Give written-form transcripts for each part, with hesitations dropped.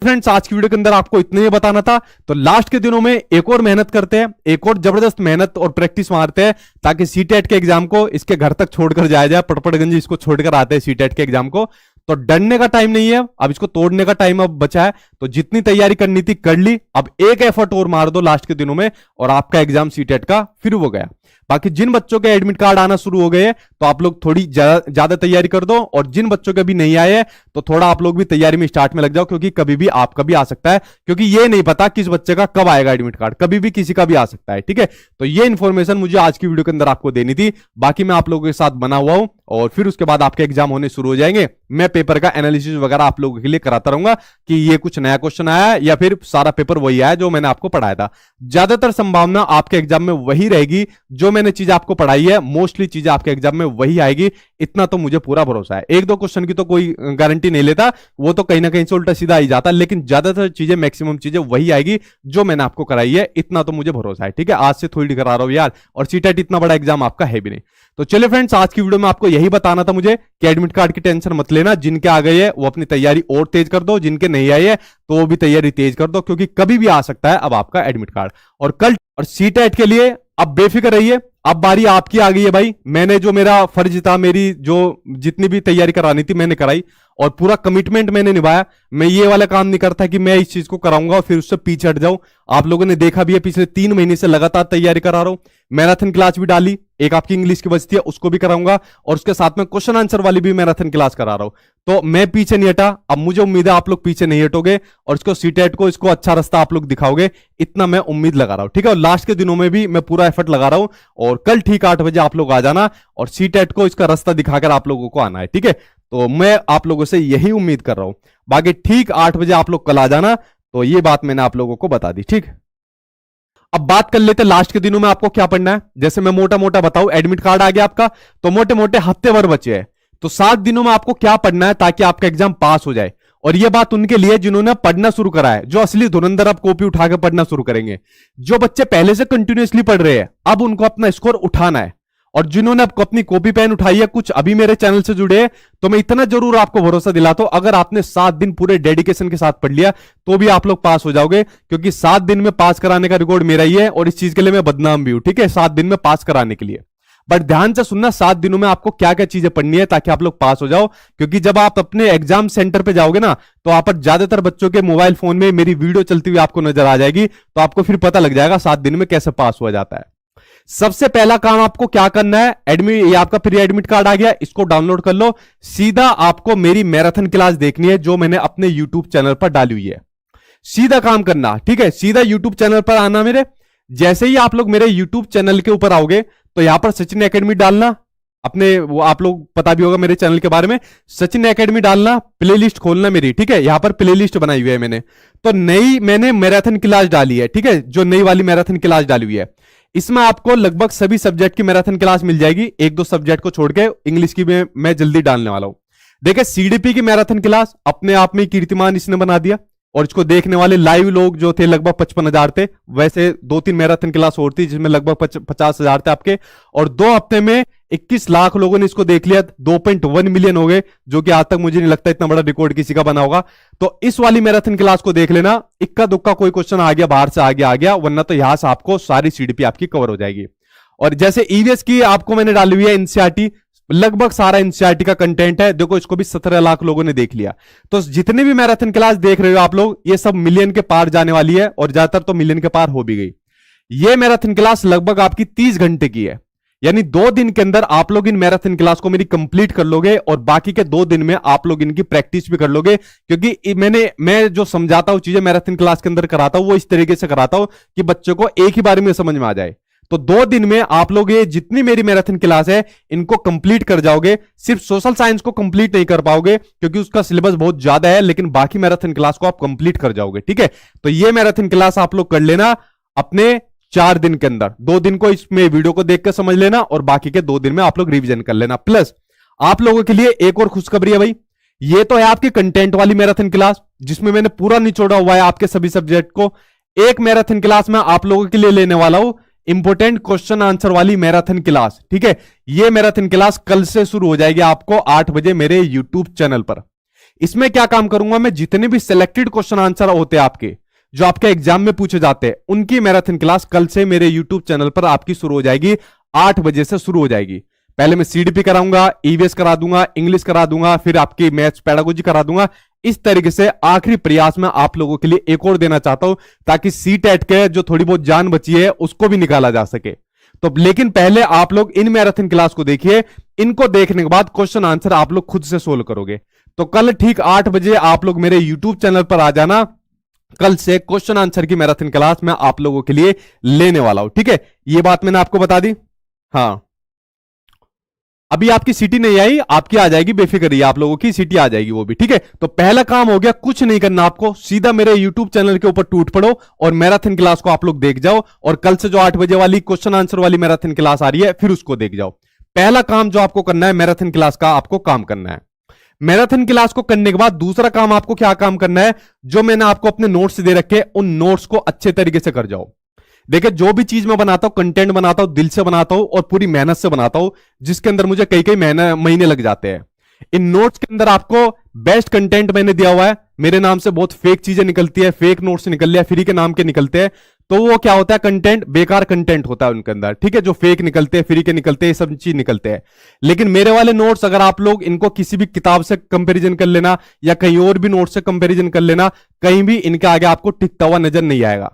Friends, आज की video के अंदर आपको इतना ही बताना था। तो लास्ट के दिनों में एक और मेहनत करते हैं, एक और जबरदस्त मेहनत और प्रैक्टिस मारते हैं, ताकि सीटेट के एग्जाम को इसके घर तक छोड़कर जाया जाए। पटपड़गंज इसको छोड़कर आते हैं सीटेट के एग्जाम को। तो डरने का टाइम नहीं है, अब इसको तोड़ने का टाइम अब बचा है। तो जितनी तैयारी करनी थी कर ली, अब एक एफर्ट और मार दो लास्ट के दिनों में और आपका एग्जाम सीटेट का फिर हो गया। बाकी जिन बच्चों के एडमिट कार्ड आना शुरू हो गए हैं तो आप लोग थोड़ी ज्यादा तैयारी कर दो, और जिन बच्चों के भी नहीं आए हैं तो थोड़ा आप लोग भी तैयारी में स्टार्ट में लग जाओ, क्योंकि कभी भी आपका भी आ सकता है, क्योंकि ये नहीं पता किस बच्चे का कब आएगा एडमिट कार्ड, कभी भी किसी का भी आ सकता है। ठीक है, तो ये इंफॉर्मेशन मुझे आज की वीडियो के अंदर आपको देनी थी। बाकी मैं आप लोगों के साथ बना हुआ हूं और फिर उसके बाद आपके एग्जाम होने शुरू हो जाएंगे। मैं पेपर का एनालिसिस वगैरह आप लोगों के लिए कराता रहूंगा कि ये कुछ नया क्वेश्चन आया है या फिर सारा पेपर वही आया जो मैंने आपको पढ़ाया था। ज्यादातर संभावना आपके एग्जाम में वही रहेगी, जो मैंने चीज आपको पढ़ाई है मोस्टली चीजें आपके एग्जाम में वही आएगी, इतना तो मुझे पूरा भरोसा है। एक दो क्वेश्चन की तो कोई गारंटी नहीं लेता, वो तो कहीं ना कहीं से उल्टा सीधा आ ही जाता, लेकिन ज्यादातर चीजें मैक्सिमम चीजें वही आएगी जो मैंने आपको कराई है, इतना तो मुझे भरोसा है। ठीक है, आज से थोड़ी करा रहा हूं यार, और सीटेट इतना बड़ा एग्जाम आपका है भी नहीं। तो चलिए फ्रेंड्स, आज की वीडियो में आपको यही बताना था मुझे कि एडमिट कार्ड की टेंशन मत लेना, जिनके आ गए हैं वो अपनी तैयारी और तेज कर दो, जिनके नहीं आए हैं तो वो भी तैयारी तेज कर दो, क्योंकि कभी भी आ सकता है अब आपका एडमिट कार्ड। और कल और सीटेट के लिए अब बेफिक्र रहिए, अब बारी आपकी आ गई है भाई। मैंने जो मेरा फर्ज था, मेरी जो जितनी भी तैयारी करानी थी मैंने कराई और पूरा कमिटमेंट मैंने निभाया। मैं ये वाला काम नहीं करता कि मैं इस चीज को कराऊंगा और फिर उससे पीछे हट जाऊं। आप लोगों ने देखा भी है, पिछले 3 महीने से लगातार तैयारी करा रहा हूं। मैराथन क्लास भी डाली, एक आपकी इंग्लिश की बचती है उसको भी कराऊंगा, और उसके साथ में क्वेश्चन आंसर वाली भी मैराथन क्लास करा रहा हूं। तो मैं पीछे नहीं हटा, अब मुझे उम्मीद है आप लोग पीछे नहीं हटोगे और इसको सीटेट को इसको अच्छा रास्ता आप लोग दिखाओगे, इतना मैं उम्मीद लगा रहा हूं। ठीक है, और लास्ट के दिनों में भी मैं पूरा एफर्ट लगा रहा हूं, और कल ठीक 8 बजे आप लोग आ जाना और सीटेट को इसका रास्ता दिखाकर आप लोगों को आना है। ठीक है, तो मैं आप लोगों से यही उम्मीद कर रहा हूं। बाकी ठीक 8 बजे आप लोग कल आ जाना, तो ये बात मैंने आप लोगों को बता दी। ठीक, अब बात कर लेते लास्ट के दिनों में आपको क्या पढ़ना है। जैसे मैं मोटा मोटा बताऊं, एडमिट कार्ड आ गया आपका, तो मोटे मोटे हफ्ते भर बचे हैं, तो 7 दिनों में आपको क्या पढ़ना है ताकि आपका एग्जाम पास हो जाए। और यह बात उनके लिए जिन्होंने पढ़ना शुरू करा है, जो असली धुरंधर अब कॉपी उठाकर पढ़ना शुरू करेंगे। जो बच्चे पहले से कंटिन्यूअसली पढ़ रहे हैं, अब उनको अपना स्कोर उठाना है। और जिन्होंने आपको अपनी कॉपी पेन उठाई है, कुछ अभी मेरे चैनल से जुड़े हैं, तो मैं इतना जरूर आपको भरोसा दिलाता हूं, अगर आपने 7 दिन पूरे डेडिकेशन के साथ पढ़ लिया तो भी आप लोग पास हो जाओगे, क्योंकि 7 दिन में पास कराने का रिकॉर्ड मेरा ही है और इस चीज के लिए मैं बदनाम भी हूं। ठीक है, 7 दिन में पास कराने के लिए। बट ध्यान से सुनना, 7 दिनों में आपको क्या क्या चीजें पढ़नी है ताकि आप लोग पास हो जाओ, क्योंकि जब आप अपने एग्जाम सेंटर पे जाओगे ना, तो आप ज्यादातर बच्चों के मोबाइल फोन में मेरी वीडियो चलती हुई आपको नजर आ जाएगी, तो आपको फिर पता लग जाएगा 7 दिन में कैसे पास हुआ जाता है। सबसे पहला काम आपको क्या करना है, एडमिट, ये आपका प्री एडमिट कार्ड आ गया, इसको डाउनलोड कर लो। सीधा आपको मेरी मैराथन क्लास देखनी है जो मैंने अपने यूट्यूब चैनल पर डाली हुई है। सीधा काम करना, ठीक है, सीधा यूट्यूब चैनल पर आना मेरे। जैसे ही आप लोग मेरे यूट्यूब चैनल के ऊपर आओगे तो यहां पर सचिन एकेडमी डालना, अपने वो आप लोग पता भी होगा मेरे चैनल के बारे में, सचिन एकेडमी डालना, प्लेलिस्ट खोलना मेरी। ठीक है, यहां पर प्लेलिस्ट बनाई हुई है मैंने, तो नई मैंने मैराथन क्लास डाली है। ठीक है, जो नई वाली मैराथन क्लास डाली हुई है, इसमें आपको लगभग सभी सब्जेक्ट की मैराथन क्लास मिल जाएगी, 1-2 सब्जेक्ट को छोड़ के। इंग्लिश की मैं जल्दी डालने वाला हूं। देखिए, सीडीपी की मैराथन क्लास अपने आप में कीर्तिमान इसने बना दिया, और इसको देखने वाले लाइव लोग जो थे लगभग 55,000 थे। वैसे 2-3 मैराथन क्लास और थी जिसमें लगभग 50,000 थे आपके, और 2 हफ्ते में 21 लाख लोगों ने इसको देख लिया, 2.1 मिलियन हो गए, जो कि आज तक मुझे नहीं लगता इतना बड़ा रिकॉर्ड किसी का बना होगा। तो इस वाली मैराथन क्लास को देख लेना, इक्का दुक्का कोई क्वेश्चन आ गया, बाहर से आ गया, वरना तो यहां से आपको सारी सीडीपी आपकी कवर हो जाएगी। और जैसे ईवीएस की आपको मैंने डाली हुई है एनसीईआरटी, लगभग सारा एनसीईआरटी का कंटेंट है। देखो, इसको भी 17 लाख लोगों ने देख लिया। तो जितने भी मैराथन क्लास देख रहे हो आप लोग, ये सब मिलियन के पार जाने वाली है, और ज्यादातर तो मिलियन के पार हो भी गई। ये मैराथन क्लास लगभग आपकी 30 घंटे की है, यानी 2 दिन के अंदर आप लोग इन मैराथन क्लास को मेरी कंप्लीट कर लोगे, और बाकी के 2 दिन में आप लोग इनकी प्रैक्टिस भी कर लोगे, क्योंकि मैं जो समझाता हूं चीजें मैराथन क्लास के अंदर कराता हूं, वो इस तरीके से कराता हूं कि बच्चों को एक ही बार में समझ में आ जाए। तो 2 दिन में आप लोग ये जितनी मेरी मैराथन क्लास है इनको कंप्लीट कर जाओगे। सिर्फ सोशल साइंस को कंप्लीट नहीं कर पाओगे क्योंकि उसका सिलेबस बहुत ज्यादा है, लेकिन बाकी मैराथन क्लास को आप कंप्लीट कर जाओगे। ठीक है, तो ये मैराथन क्लास आप लोग कर लेना अपने 4 दिन के अंदर। 2 दिन को इसमें वीडियो को देख कर समझ लेना, और बाकी के 2 दिन में आप लोग रिविजन कर लेना। प्लस आप लोगों के लिए एक और खुशखबरी है भाई, ये तो है आपकी कंटेंट वाली मैराथन क्लास, जिसमें मैंने पूरा निचोड़ा हुआ है आपके सभी सब्जेक्ट को। एक मैराथन क्लास में आप लोगों के लिए लेने वाला हूं, इंपोर्टेंट क्वेश्चन आंसर वाली मैराथन क्लास। ठीक है, ये मैराथन क्लास कल से शुरू हो जाएगी आपको 8 बजे मेरे यूट्यूब चैनल पर। इसमें क्या काम करूंगा मैं, जितने भी सिलेक्टेड क्वेश्चन आंसर होते हैं आपके, जो आपके एग्जाम में पूछे जाते हैं, उनकी मैराथन क्लास कल से मेरे यूट्यूब चैनल पर आपकी शुरू हो जाएगी। 8 बजे से शुरू हो जाएगी। पहले मैं सीडीपी कराऊंगा, ईवीएस करा दूंगा, इंग्लिश करा दूंगा, फिर आपकी मैथ्स पेडागोजी करा दूंगा। इस तरीके से आखिरी प्रयास में आप लोगों के लिए एक और देना चाहता हूं, ताकि सीटेट के जो थोड़ी बहुत जान बची है उसको भी निकाला जा सके। तो लेकिन पहले आप लोग इन मैराथन क्लास को देखिए। इनको देखने के बाद क्वेश्चन आंसर आप लोग खुद से सोल्व करोगे। तो कल ठीक 8 बजे आप लोग मेरे यूट्यूब चैनल पर आ जाना। कल से क्वेश्चन आंसर की मैराथन क्लास मैं आप लोगों के लिए लेने वाला हूं, ठीक है। ये बात मैंने आपको बता दी। हाँ, अभी आपकी सीटी नहीं आई, आपकी आ जाएगी, बेफिक्र रहिए, आप लोगों की सीटी आ जाएगी वो भी, ठीक है। तो पहला काम हो गया, कुछ नहीं करना आपको, सीधा मेरे यूट्यूब चैनल के ऊपर टूट पड़ो और मैराथन क्लास को आप लोग देख जाओ। और कल से जो 8 बजे वाली क्वेश्चन आंसर वाली मैराथन क्लास आ रही है, फिर उसको देख जाओ। पहला काम जो आपको करना है, मैराथन क्लास का आपको काम करना है। मैराथन क्लास को करने के बाद दूसरा काम आपको क्या काम करना है, जो मैंने आपको अपने नोट्स दे रखे, उन नोट्स को अच्छे तरीके से कर जाओ। देखिए, जो भी चीज मैं बनाता हूं, कंटेंट बनाता हूं, दिल से बनाता हूं और पूरी मेहनत से बनाता हूं, जिसके अंदर मुझे कई कई महीने लग जाते हैं। इन नोट्स के अंदर आपको बेस्ट कंटेंट मैंने दिया हुआ है। मेरे नाम से बहुत फेक चीजें निकलती है, फेक नोट्स निकल लिया, फ्री के नाम के निकलते हैं, तो वो क्या होता है, कंटेंट बेकार कंटेंट होता है उनके अंदर, ठीक है। जो फेक निकलते हैं, फ्री के निकलते हैं, सब चीज निकलते हैं। लेकिन मेरे वाले नोट्स अगर आप लोग इनको किसी भी किताब से कंपैरिजन कर लेना या कहीं और भी नोट्स से कंपैरिजन कर लेना, कहीं भी इनके आगे आपको टिकता हुआ नजर नहीं आएगा।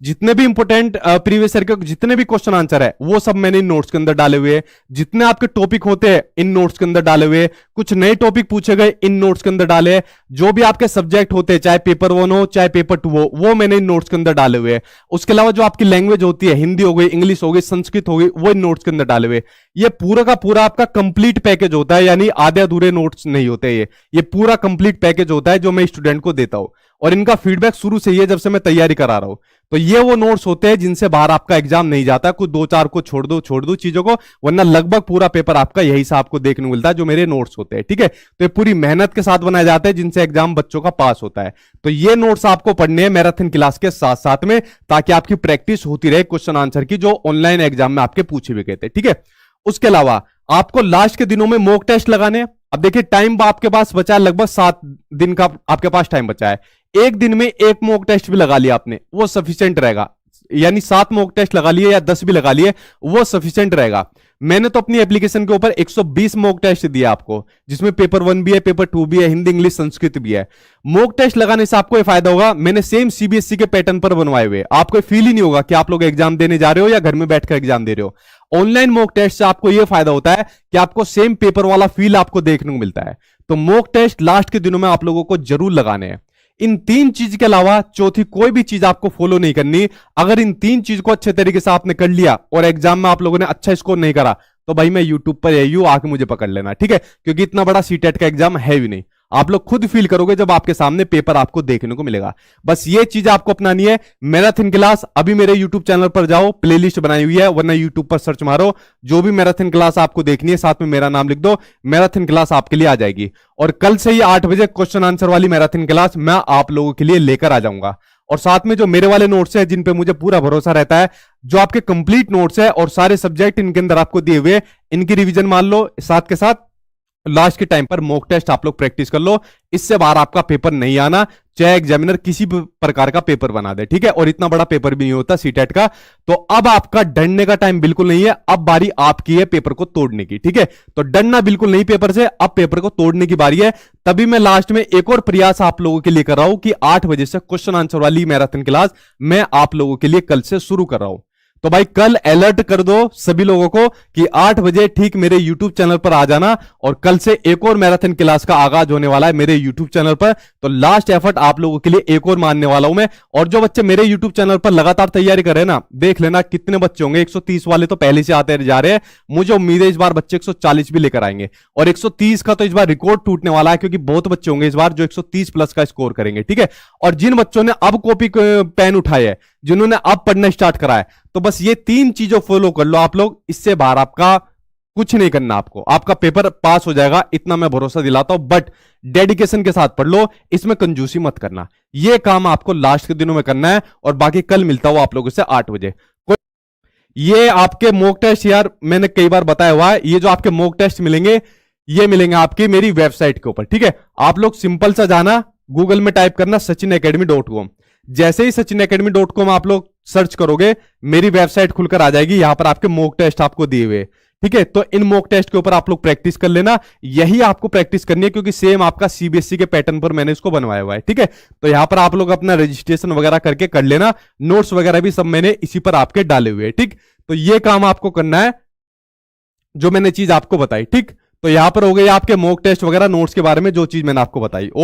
जितने भी इंपोर्टेंट प्रीवियस ईयर के जितने भी क्वेश्चन आंसर है, वो सब मैंने इन नोट्स के अंदर डाले हुए हैं। जितने आपके टॉपिक होते हैं, इन नोट्स के अंदर डाले हुए हैं। कुछ नए टॉपिक पूछे गए, इन नोट्स के अंदर डाले हैं। जो भी आपके सब्जेक्ट होते हैं, चाहे पेपर 1 हो चाहे पेपर 2 हो, वो मैंने इन नोट्स के अंदर डाले हुए हैं। उसके अलावा जो आपकी लैंग्वेज होती है, हिंदी हो गई, इंग्लिश हो गई, संस्कृत हो गई, वो इन नोट्स के अंदर डाले हुए। ये पूरा का पूरा आपका कंप्लीट पैकेज होता है, यानी आधे अधूरे नोट्स नहीं होते। ये पूरा कंप्लीट पैकेज होता है जो मैं स्टूडेंट को देता हूं। और इनका फीडबैक शुरू से ही है, जब से मैं तैयारी करा रहा हूं। तो ये वो नोट्स होते हैं जिनसे बाहर आपका एग्जाम नहीं जाता। कुछ 2-4 को छोड़ दो चीजों को, वरना लगभग पूरा पेपर आपका यही से आपको देखने को मिलता है, जो मेरे नोट्स होते हैं, ठीक है। तो ये पूरी मेहनत के साथ बनाए जाते हैं, जिनसे एग्जाम बच्चों का पास होता है। तो ये नोट्स आपको पढ़ने हैं मैराथन क्लास के साथ साथ में, ताकि आपकी प्रैक्टिस होती रहे क्वेश्चन आंसर की, जो ऑनलाइन एग्जाम में आपके पूछे भी गए थे, ठीक है। उसके अलावा आपको लास्ट के दिनों में मॉक टेस्ट लगाने हैं। अब देखिए, टाइम आपके पास बचा है, लगभग 7 दिन का आपके पास टाइम बचा है। एक दिन में एक मॉक टेस्ट भी लगा लिया आपने, वो सफिशिएंट रहेगा। यानी 7 मॉक टेस्ट लगा लिए या 10 भी लगा लिए, वो सफिशिएंट रहेगा। मैंने तो अपनी एप्लीकेशन के ऊपर 120 मॉक टेस्ट दिया आपको, जिसमें पेपर 1 भी है, पेपर 2 भी है, हिंदी इंग्लिश संस्कृत भी है। मॉक टेस्ट लगाने से आपको यह फायदा होगा, मैंने सेम सीबीएसई के पैटर्न पर बनवाए हुए, आपको फील ही नहीं होगा कि आप लोग एग्जाम देने जा रहे हो या घर में बैठकर एग्जाम दे रहे हो। ऑनलाइन मॉक टेस्ट से आपको यह फायदा होता है कि आपको सेम पेपर वाला फील आपको देखने को मिलता है। तो मॉक टेस्ट लास्ट के दिनों में आप लोगों को जरूर लगाने हैं। इन 3 चीज के अलावा चौथी कोई भी चीज आपको फॉलो नहीं करनी। अगर इन 3 चीज को अच्छे तरीके से आपने कर लिया और एग्जाम में आप लोगों ने अच्छा स्कोर नहीं करा, तो भाई मैं यूट्यूब पर यही हूं, आके मुझे पकड़ लेना, ठीक है। क्योंकि इतना बड़ा सीटेट का एग्जाम है भी नहीं। आप लोग खुद फील करोगे जब आपके सामने पेपर आपको देखने को मिलेगा। बस ये चीज आपको अपनानी है। मैराथन क्लास अभी मेरे यूट्यूब चैनल पर जाओ, प्लेलिस्ट बनाई हुई है, वरना यूट्यूब पर सर्च मारो, जो भी मैराथन क्लास आपको देखनी है, साथ में मेरा नाम लिख दो, मैराथन क्लास आपके लिए आ जाएगी। और कल से ही 8 बजे क्वेश्चन आंसर वाली मैराथन क्लास मैं आप लोगों के लिए लेकर आ जाऊंगा। और साथ में जो मेरे वाले नोट्स हैं, जिन पे मुझे पूरा भरोसा रहता है, जो आपके कंप्लीट नोट्स है और सारे सब्जेक्ट इनके अंदर आपको दिए हुए, इनकी रिवीजन मान लो, साथ के साथ लास्ट के टाइम पर मॉक टेस्ट आप लोग प्रैक्टिस कर लो। इससे बाहर आपका पेपर नहीं आना, चाहे एग्जामिनर किसी भी प्रकार का पेपर बना दे, ठीक है। और इतना बड़ा पेपर भी नहीं होता सीटेट का। तो अब आपका डरने का टाइम बिल्कुल नहीं है, अब बारी आपकी है पेपर को तोड़ने की, ठीक है। तो डरना बिल्कुल नहीं पेपर से, अब पेपर को तोड़ने की बारी है। तभी मैं लास्ट में एक और प्रयास आप लोगों के लिए कर रहा हूं कि 8 बजे से क्वेश्चन आंसर वाली मैराथन क्लास मैं आप लोगों के लिए कल से शुरू कर रहा हूं। तो भाई कल अलर्ट कर दो सभी लोगों को कि 8 बजे ठीक मेरे YouTube चैनल पर आ जाना। और कल से एक और मैराथन क्लास का आगाज होने वाला है मेरे YouTube चैनल पर। तो लास्ट एफर्ट आप लोगों के लिए एक और मानने वाला हूं मैं। और जो बच्चे मेरे YouTube चैनल पर लगातार तैयारी कर रहे हैं ना, देख लेना कितने बच्चे होंगे। 130 वाले तो पहले से आते जा रहे हैं, मुझे उम्मीद है इस बार बच्चे 140 भी लेकर आएंगे। और 130 का तो इस बार रिकॉर्ड टूटने वाला है, क्योंकि बहुत बच्चे होंगे इस बार जो 130 प्लस का स्कोर करेंगे, ठीक है। और जिन बच्चों ने अब कॉपी पेन उठाए है, जिन्होंने अब पढ़ना स्टार्ट करा है, तो बस ये 3 चीजों फॉलो कर लो आप लोग। इससे बाहर आपका कुछ नहीं करना, आपका पेपर पास हो जाएगा, इतना मैं भरोसा दिलाता हूं। बट डेडिकेशन के साथ पढ़ लो, इसमें कंजूसी मत करना। ये काम आपको लास्ट के दिनों में करना है। और बाकी कल मिलता हूं आप लोगों से 8 बजे। ये आपके मॉक टेस्ट, यार मैंने कई बार बताया हुआ है, ये जो आपके मॉक टेस्ट मिलेंगे, ये मिलेंगे आपकी मेरी वेबसाइट के ऊपर। ठीक है, आप लोग सिंपल सा जाना, गूगल में टाइप करना sachinacademy.com। जैसे ही sachinacademy.com आप लोग सर्च करोगे, मेरी वेबसाइट खुलकर आ जाएगी। यहां पर आपके मॉक टेस्ट आपको दिए हुए। ठीक है, तो इन मॉक टेस्ट के ऊपर आप लोग प्रैक्टिस कर लेना। यही आपको प्रैक्टिस करनी है, क्योंकि सेम आपका सीबीएसई के पैटर्न पर मैंने इसको बनवाया हुआ है। ठीक है, तो यहां पर आप लोग अपना रजिस्ट्रेशन वगैरह करके कर लेना। नोट्स वगैरह भी सब मैंने इसी पर आपके डाले हुए हैं। ठीक, तो ये काम आपको करना है जो मैंने चीज आपको बताई। ठीक, तो यहां पर हो गई आपके मॉक टेस्ट वगैरह नोट्स के बारे में जो चीज मैंने आपको बताई। और